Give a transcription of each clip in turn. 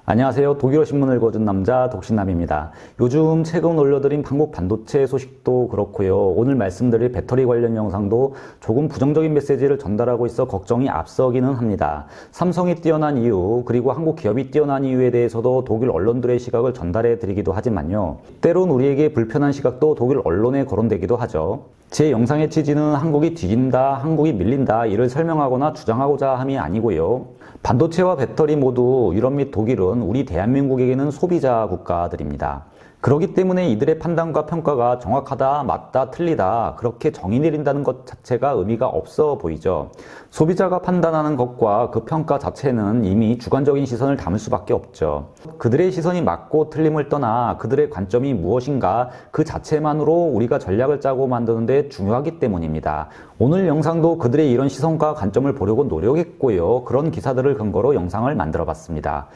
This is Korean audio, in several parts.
안녕하세요. 독일어 신문을 읽어준 남자 독신남입니다. 요즘 최근 올려드린 한국 반도체 소식도 그렇고요. 오늘 말씀드릴 배터리 관련 영상도 조금 부정적인 메시지를 전달하고 있어 걱정이 앞서기는 합니다. 삼성이 뛰어난 이유, 그리고 한국 기업이 뛰어난 이유에 대해서도 독일 언론들의 시각을 전달해 드리기도 하지만요. 때론 우리에게 불편한 시각도 독일 언론에 거론되기도 하죠. 제 영상의 취지는 한국이 뒤진다, 한국이 밀린다 이를 설명하거나 주장하고자 함이 아니고요. 반도체와 배터리 모두 유럽 및 독일은 우리 대한민국에게는 소비자 국가들입니다. 그렇기 때문에 이들의 판단과 평가가 정확하다, 맞다, 틀리다 그렇게 정의 내린다는 것 자체가 의미가 없어 보이죠. 소비자가 판단하는 것과 그 평가 자체는 이미 주관적인 시선을 담을 수밖에 없죠. 그들의 시선이 맞고 틀림을 떠나 그들의 관점이 무엇인가 그 자체만으로 우리가 전략을 짜고 만드는 데 중요하기 때문입니다. 오늘 영상도 그들의 이런 시선과 관점을 보려고 노력했고요. 그런 기사들을 근거로 영상을 만들어 봤습니다.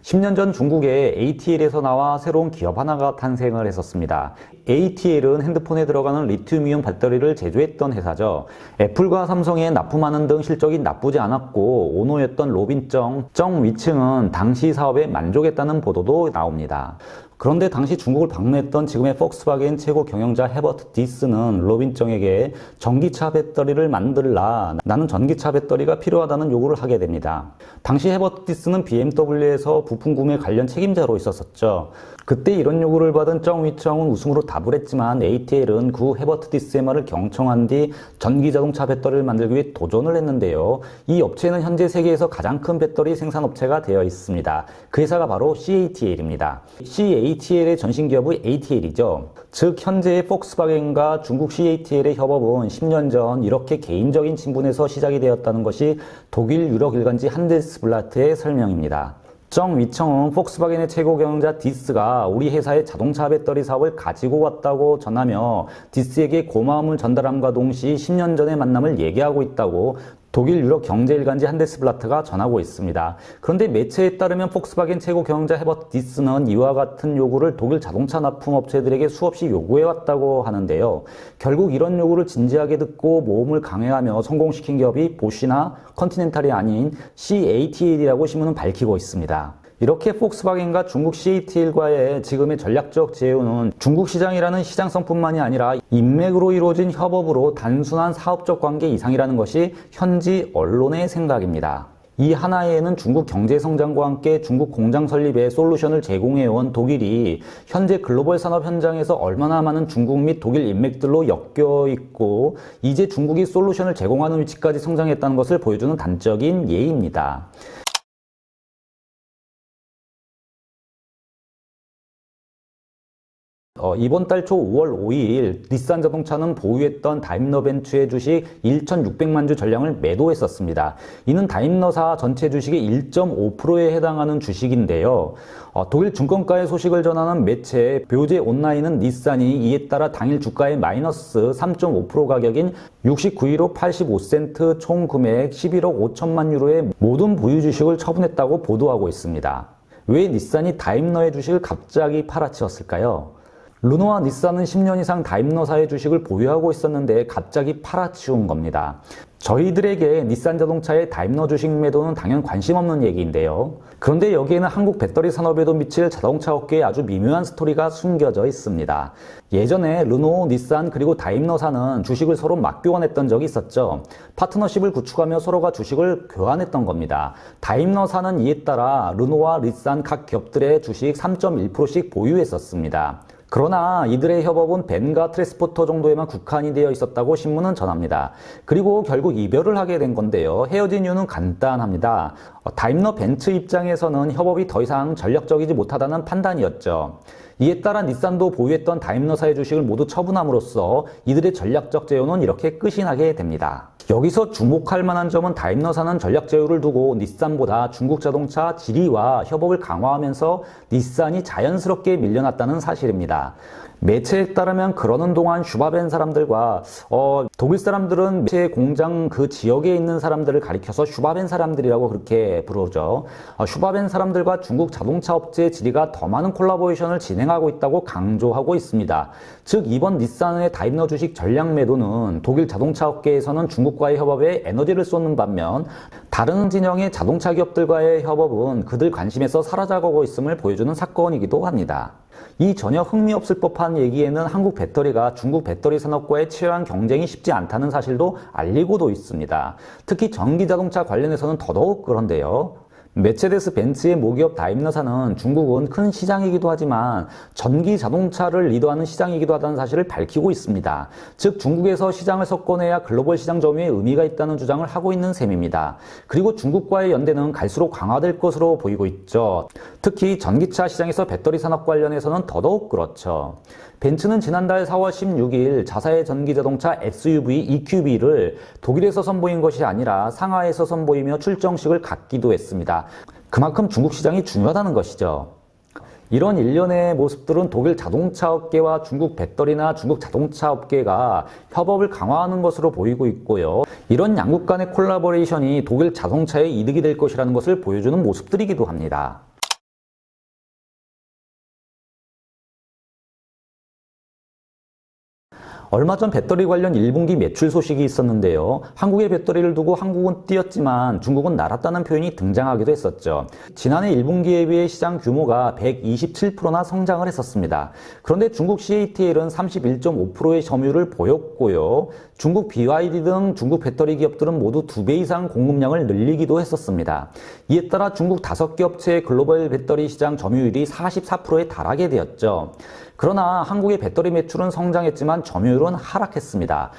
10년 전 중국의 ATL에서 나와 새로운 기업 하나가 탄생을 했었습니다. ATL은 핸드폰에 들어가는 리튬이온 배터리를 제조했던 회사죠. 애플과 삼성에 납품하는 등 실적이 나쁘지 않았고 오너였던 로빈 정 위층은 당시 사업에 만족했다는 보도도 나옵니다. 그런데 당시 중국을 방문했던 지금의 폭스바겐 최고 경영자 헤버트 디스는 로빈 정에게 전기차 배터리를 만들라, 나는 전기차 배터리가 필요하다는 요구를 하게 됩니다. 당시 헤버트 디스는 BMW에서 부품 구매 관련 책임자로 있었었죠. 그때 이런 요구를 받은 정 위청은 웃음으로 답을 했지만 ATL은 그 헤버트 디스의 말을 경청한 뒤 전기 자동차 배터리를 만들기 위해 도전을 했는데요. 이 업체는 현재 세계에서 가장 큰 배터리 생산업체가 되어 있습니다. 그 회사가 바로 CATL입니다. CATL의 전신 기업의 ATL이죠. 즉 현재의 폭스바겐과 중국 CATL의 협업은 10년 전 이렇게 개인적인 친분에서 시작이 되었다는 것이 독일 유력 일간지 한데스블라트의 설명입니다. 정 위청은 폭스바겐의 최고 경영자 디스가 우리 회사의 자동차 배터리 사업을 가지고 왔다고 전하며 디스에게 고마움을 전달함과 동시에 10년 전의 만남을 얘기하고 있다고 독일 유럽 경제일간지 한데스블라트가 전하고 있습니다. 그런데 매체에 따르면 폭스바겐 최고 경영자 헤버트 디스는 이와 같은 요구를 독일 자동차 납품업체들에게 수없이 요구해왔다고 하는데요. 결국 이런 요구를 진지하게 듣고 모험을 강행하며 성공시킨 기업이 보쉬나 컨티넨탈이 아닌 CATL이라고 신문은 밝히고 있습니다. 이렇게 폭스바겐과 중국 CATL과의 지금의 전략적 제휴는 중국 시장이라는 시장성뿐만이 아니라 인맥으로 이루어진 협업으로 단순한 사업적 관계 이상이라는 것이 현지 언론의 생각입니다. 이 하나에는 중국 경제성장과 함께 중국 공장 설립에 솔루션을 제공해온 독일이 현재 글로벌 산업 현장에서 얼마나 많은 중국 및 독일 인맥들로 엮여있고 이제 중국이 솔루션을 제공하는 위치까지 성장했다는 것을 보여주는 단적인 예입니다. 이번 달 초 5월 5일 닛산 자동차는 보유했던 다임러벤츠의 주식 1,600만 주 전량을 매도했었습니다. 이는 다임러사 전체 주식의 1.5%에 해당하는 주식인데요. 독일 증권가의 소식을 전하는 매체 묘제 온라인은 닛산이 이에 따라 당일 주가의 마이너스 3.5% 가격인 69유로 85센트 총 금액 11억 5천만 유로의 모든 보유 주식을 처분했다고 보도하고 있습니다. 왜 닛산이 다임러의 주식을 갑자기 팔아치웠을까요? 르노와 닛산은 10년 이상 다임러사의 주식을 보유하고 있었는데 갑자기 팔아치운 겁니다. 저희들에게 닛산 자동차의 다임러 주식 매도는 당연 관심 없는 얘기인데요. 그런데 여기에는 한국 배터리 산업에도 미칠 자동차 업계의 아주 미묘한 스토리가 숨겨져 있습니다. 예전에 르노, 닛산 그리고 다임러사는 주식을 서로 맞교환했던 적이 있었죠. 파트너십을 구축하며 서로가 주식을 교환했던 겁니다. 다임러사는 이에 따라 르노와 닛산 각 기업들의 주식 3.1%씩 보유했었습니다. 그러나 이들의 협업은 벤과 트랜스포터 정도에만 국한이 되어 있었다고 신문은 전합니다. 그리고 결국 이별을 하게 된 건데요. 헤어진 이유는 간단합니다. 다임러 벤츠 입장에서는 협업이 더 이상 전략적이지 못하다는 판단이었죠. 이에 따라 닛산도 보유했던 다임러사의 주식을 모두 처분함으로써 이들의 전략적 제휴는 이렇게 끝이 나게 됩니다. 여기서 주목할 만한 점은 다임러사는 전략 제휴를 두고 닛산보다 중국 자동차 지리와 협업을 강화하면서 닛산이 자연스럽게 밀려났다는 사실입니다. 매체에 따르면 그러는 동안 슈바벤 사람들과 독일 사람들은 매체 공장 그 지역에 있는 사람들을 가리켜서 슈바벤 사람들이라고 그렇게 부르죠. 슈바벤 사람들과 중국 자동차 업체 지리가 더 많은 콜라보레이션을 진행하고 있다고 강조하고 있습니다. 즉 이번 닛산의 다임러 주식 전량 매도는 독일 자동차 업계에서는 중국과의 협업에 에너지를 쏟는 반면 다른 진영의 자동차 기업들과의 협업은 그들 관심에서 사라져가고 있음을 보여주는 사건이기도 합니다. 이 전혀 흥미없을 법한 얘기에는 한국 배터리가 중국 배터리 산업과의 치열한 경쟁이 쉽지 않다는 사실도 알리고도 있습니다. 특히 전기자동차 관련해서는 더더욱 그런데요. 메체데스 벤츠의 모기업 다임러사는 중국은 큰 시장이기도 하지만 전기 자동차를 리드하는 시장이기도 하다는 사실을 밝히고 있습니다. 즉 중국에서 시장을 석권해야 글로벌 시장 점유에 의미가 있다는 주장을 하고 있는 셈입니다. 그리고 중국과의 연대는 갈수록 강화될 것으로 보이고 있죠. 특히 전기차 시장에서 배터리 산업 관련해서는 더더욱 그렇죠. 벤츠는 지난달 4월 16일 자사의 전기자동차 SUV EQB를 독일에서 선보인 것이 아니라 상하이에서 선보이며 출정식을 갖기도 했습니다. 그만큼 중국 시장이 중요하다는 것이죠. 이런 일련의 모습들은 독일 자동차 업계와 중국 배터리나 중국 자동차 업계가 협업을 강화하는 것으로 보이고 있고요. 이런 양국 간의 콜라보레이션이 독일 자동차에 이득이 될 것이라는 것을 보여주는 모습들이기도 합니다. 얼마 전 배터리 관련 1분기 매출 소식이 있었는데요. 한국의 배터리를 두고 한국은 뛰었지만 중국은 날았다는 표현이 등장하기도 했었죠. 지난해 1분기에 비해 시장 규모가 127%나 성장을 했었습니다. 그런데 중국 CATL은 31.5%의 점유율을 보였고요. 중국 BYD 등 중국 배터리 기업들은 모두 2배 이상 공급량을 늘리기도 했었습니다. 이에 따라 중국 5개 업체의 글로벌 배터리 시장 점유율이 44%에 달하게 되었죠. 그러나 한국의 배터리 매출은 성장했지만 점유율은 하락했습니다.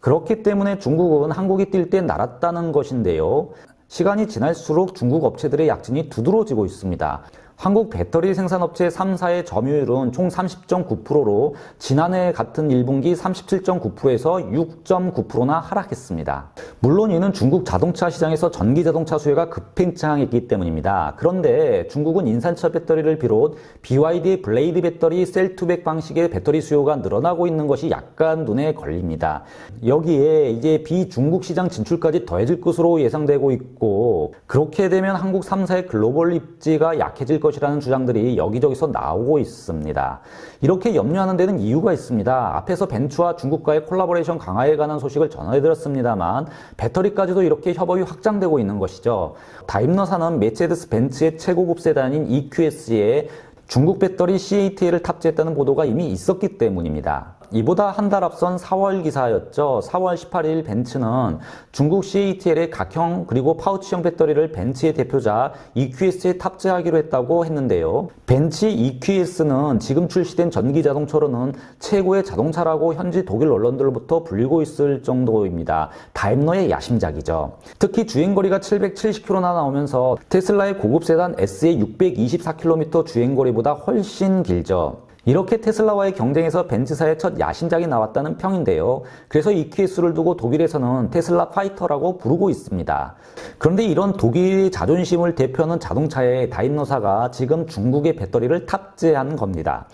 그렇기 때문에 중국은 한국이 뛸 때 날았다는 것인데요. 시간이 지날수록 중국 업체들의 약진이 두드러지고 있습니다. 한국 배터리 생산업체 3사의 점유율은 총 30.9%로 지난해 같은 1분기 37.9%에서 6.9%나 하락했습니다. 물론 이는 중국 자동차 시장에서 전기자동차 수요가 급팽창했기 때문입니다. 그런데 중국은 인산철 배터리를 비롯 BYD의 블레이드 배터리 셀2백 방식의 배터리 수요가 늘어나고 있는 것이 약간 눈에 걸립니다. 여기에 이제 비중국 시장 진출까지 더해질 것으로 예상되고 있고, 그렇게 되면 한국 3사의 글로벌 입지가 약해질 것이라는 주장들이 여기저기서 나오고 있습니다. 이렇게 염려하는 데는 이유가 있습니다. 앞에서 벤츠와 중국과의 콜라보레이션 강화에 관한 소식을 전해드렸습니다만 배터리까지도 이렇게 협업이 확장되고 있는 것이죠. 다임러사는 메체데스 벤츠의 최고급 세단인 EQS에 중국 배터리 CATL을 탑재했다는 보도가 이미 있었기 때문입니다. 이보다 한 달 앞선 4월 기사였죠. 4월 18일 벤츠는 중국 CATL의 각형 그리고 파우치형 배터리를 벤츠의 대표자 EQS에 탑재하기로 했다고 했는데요. 벤츠 EQS는 지금 출시된 전기자동차로는 최고의 자동차라고 현지 독일 언론들로부터 불리고 있을 정도입니다. 다임러의 야심작이죠. 특히 주행거리가 770km나 나오면서 테슬라의 고급 세단 S의 624km 주행거리보다 훨씬 길죠. 이렇게 테슬라와의 경쟁에서 벤츠사의 첫 야심작이 나왔다는 평인데요. 그래서 EQS를 두고 독일에서는 테슬라 파이터라고 부르고 있습니다. 그런데 이런 독일의 자존심을 대표하는 자동차에 다임러사가 지금 중국의 배터리를 탑재한 겁니다.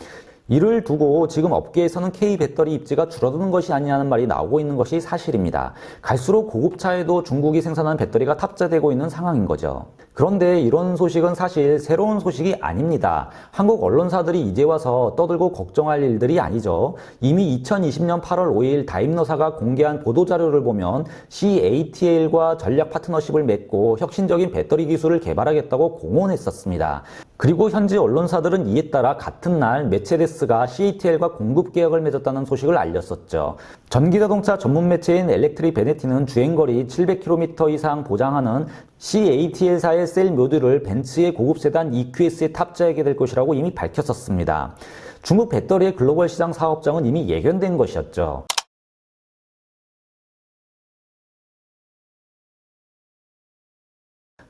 이를 두고 지금 업계에서는 K배터리 입지가 줄어드는 것이 아니냐는 말이 나오고 있는 것이 사실입니다. 갈수록 고급차에도 중국이 생산한 배터리가 탑재되고 있는 상황인 거죠. 그런데 이런 소식은 사실 새로운 소식이 아닙니다. 한국 언론사들이 이제 와서 떠들고 걱정할 일들이 아니죠. 이미 2020년 8월 5일 다임러사가 공개한 보도자료를 보면 CATL과 전략 파트너십을 맺고 혁신적인 배터리 기술을 개발하겠다고 공언했었습니다. 그리고 현지 언론사들은 이에 따라 같은 날 메체데스가 CATL과 공급 계약을 맺었다는 소식을 알렸었죠. 전기자동차 전문 매체인 엘렉트릭 베네티는 주행거리 700km 이상 보장하는 CATL사의 셀 모듈을 벤츠의 고급 세단 EQS에 탑재하게 될 것이라고 이미 밝혔었습니다. 중국 배터리의 글로벌 시장 사업장은 이미 예견된 것이었죠.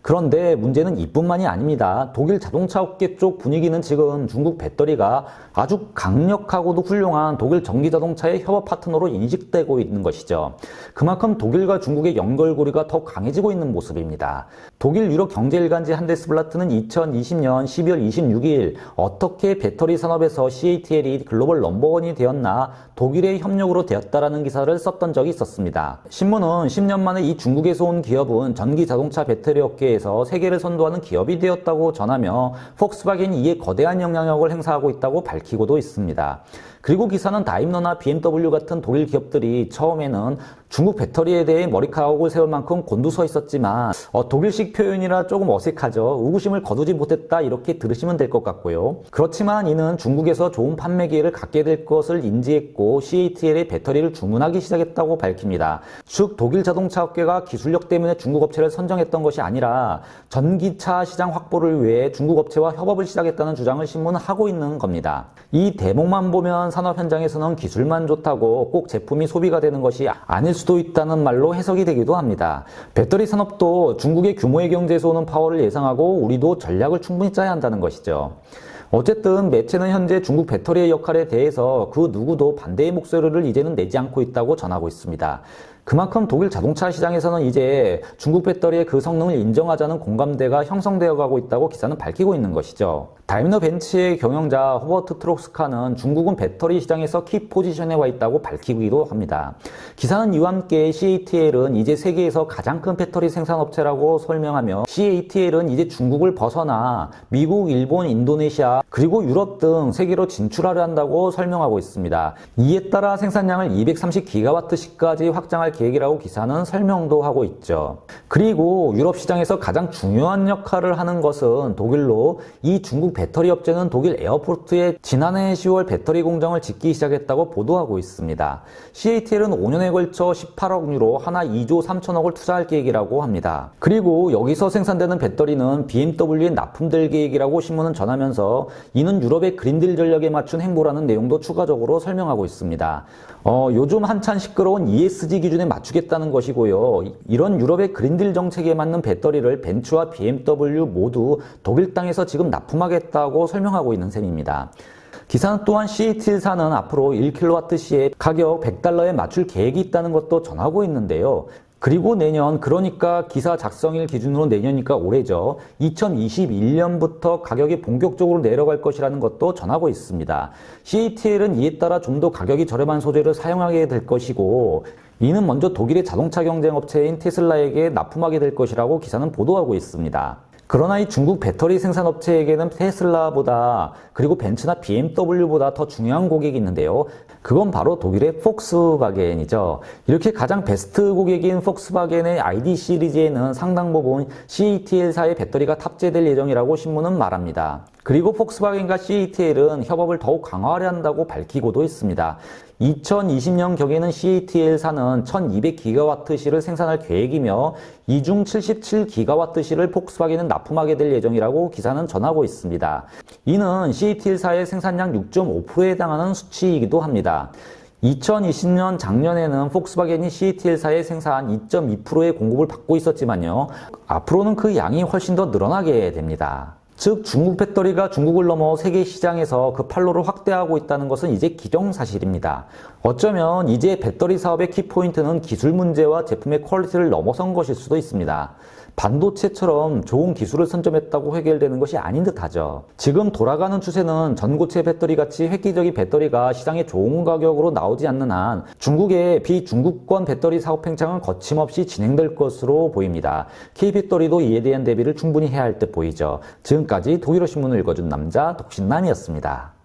그런데 문제는 이뿐만이 아닙니다. 독일 자동차 업계 쪽 분위기는 지금 중국 배터리가 아주 강력하고도 훌륭한 독일 전기 자동차의 협업 파트너로 인식되고 있는 것이죠. 그만큼 독일과 중국의 연결고리가 더 강해지고 있는 모습입니다. 독일 유럽 경제일간지 한데스블라트는 2020년 12월 26일 어떻게 배터리 산업에서 CATL이 글로벌 넘버원이 되었나 독일의 협력으로 되었다라는 기사를 썼던 적이 있었습니다. 신문은 10년 만에 이 중국에서 온 기업은 전기 자동차 배터리 업계에서 세계를 선도하는 기업이 되었다고 전하며 폭스바겐이 이에 거대한 영향력을 행사하고 있다고 밝히고도 있습니다. 그리고 기사는 다임러나 BMW 같은 독일 기업들이 처음에는 중국 배터리에 대해 머리카락을 세울 만큼 곤두서 있었지만 독일식 표현이라 조금 어색하죠. 의구심을 거두지 못했다 이렇게 들으시면 될 것 같고요. 그렇지만 이는 중국에서 좋은 판매 기회를 갖게 될 것을 인지했고 CATL의 배터리를 주문하기 시작했다고 밝힙니다. 즉 독일 자동차 업계가 기술력 때문에 중국 업체를 선정했던 것이 아니라 전기차 시장 확보를 위해 중국 업체와 협업을 시작했다는 주장을 신문은 하고 있는 겁니다. 이 대목만 보면 산업 현장에서는 기술만 좋다고 꼭 제품이 소비가 되는 것이 아닐 수도 있다는 말로 해석이 되기도 합니다. 배터리 산업도 중국의 규모의 경제에서 오는 파워를 예상하고 우리도 전략을 충분히 짜야 한다는 것이죠. 어쨌든 매체는 현재 중국 배터리의 역할에 대해서 그 누구도 반대의 목소리를 이제는 내지 않고 있다고 전하고 있습니다. 그만큼 독일 자동차 시장에서는 이제 중국 배터리의 그 성능을 인정하자는 공감대가 형성되어 가고 있다고 기사는 밝히고 있는 것이죠. 다임러 벤츠의 경영자 호버트 트록스카는 중국은 배터리 시장에서 키 포지션에 와 있다고 밝히기도 합니다. 기사는 이와 함께 CATL은 이제 세계에서 가장 큰 배터리 생산업체라고 설명하며 CATL은 이제 중국을 벗어나 미국, 일본, 인도네시아 그리고 유럽 등 세계로 진출하려 한다고 설명하고 있습니다. 이에 따라 생산량을 230GW시까지 확장할 계획이라고 기사는 설명도 하고 있죠. 그리고 유럽 시장에서 가장 중요한 역할을 하는 것은 독일로 이 중국 배터리 업체는 독일 에어포트에 지난해 10월 배터리 공장을 짓기 시작했다고 보도하고 있습니다. CATL은 5년에 걸쳐 18억 유로 하나 2조 3천억을 투자할 계획이라고 합니다. 그리고 여기서 생산되는 배터리는 BMW에 납품될 계획이라고 신문은 전하면서 이는 유럽의 그린딜 전략에 맞춘 행보라는 내용도 추가적으로 설명하고 있습니다. 요즘 한참 시끄러운 ESG 기준에 맞추겠다는 것이고요. 이런 유럽의 그린딜 정책에 맞는 배터리를 벤츠와 BMW 모두 독일 땅에서 지금 납품하겠다고 설명하고 있는 셈입니다. 기사는 또한 CATL사는 앞으로 1kWh의 가격 $100에 맞출 계획이 있다는 것도 전하고 있는데요. 그리고 내년, 그러니까 기사 작성일 기준으로 내년이니까 올해죠. 2021년부터 가격이 본격적으로 내려갈 것이라는 것도 전하고 있습니다. CATL은 이에 따라 좀 더 가격이 저렴한 소재를 사용하게 될 것이고 이는 먼저 독일의 자동차 경쟁업체인 테슬라에게 납품하게 될 것이라고 기사는 보도하고 있습니다. 그러나 이 중국 배터리 생산업체에게는 테슬라보다 그리고 벤츠나 BMW보다 더 중요한 고객이 있는데요. 그건 바로 독일의 폭스바겐이죠. 이렇게 가장 베스트 고객인 폭스바겐의 ID 시리즈에는 상당 부분 CATL사의 배터리가 탑재될 예정이라고 신문은 말합니다. 그리고 폭스바겐과 CATL은 협업을 더욱 강화하려 한다고 밝히고도 있습니다. 2020년경에는 CATL사는 1200GWh를 생산할 계획이며 이 중 77GWh를 폭스바겐은 납품하게 될 예정이라고 기사는 전하고 있습니다. 이는 CATL사의 생산량 6.5%에 해당하는 수치이기도 합니다. 2020년 작년에는 폭스바겐이 CATL사의 생산 2.2%의 공급을 받고 있었지만요. 앞으로는 그 양이 훨씬 더 늘어나게 됩니다. 즉 중국 배터리가 중국을 넘어 세계 시장에서 그 판로를 확대하고 있다는 것은 이제 기정사실입니다. 어쩌면 이제 배터리 사업의 키포인트는 기술 문제와 제품의 퀄리티를 넘어선 것일 수도 있습니다. 반도체처럼 좋은 기술을 선점했다고 해결되는 것이 아닌 듯하죠. 지금 돌아가는 추세는 전고체 배터리 같이 획기적인 배터리가 시장에 좋은 가격으로 나오지 않는 한 중국의 비중국권 배터리 사업 팽창은 거침없이 진행될 것으로 보입니다. K배터리도 이에 대한 대비를 충분히 해야 할 듯 보이죠. 지금까지 독일어 신문을 읽어준 남자 독신남이었습니다.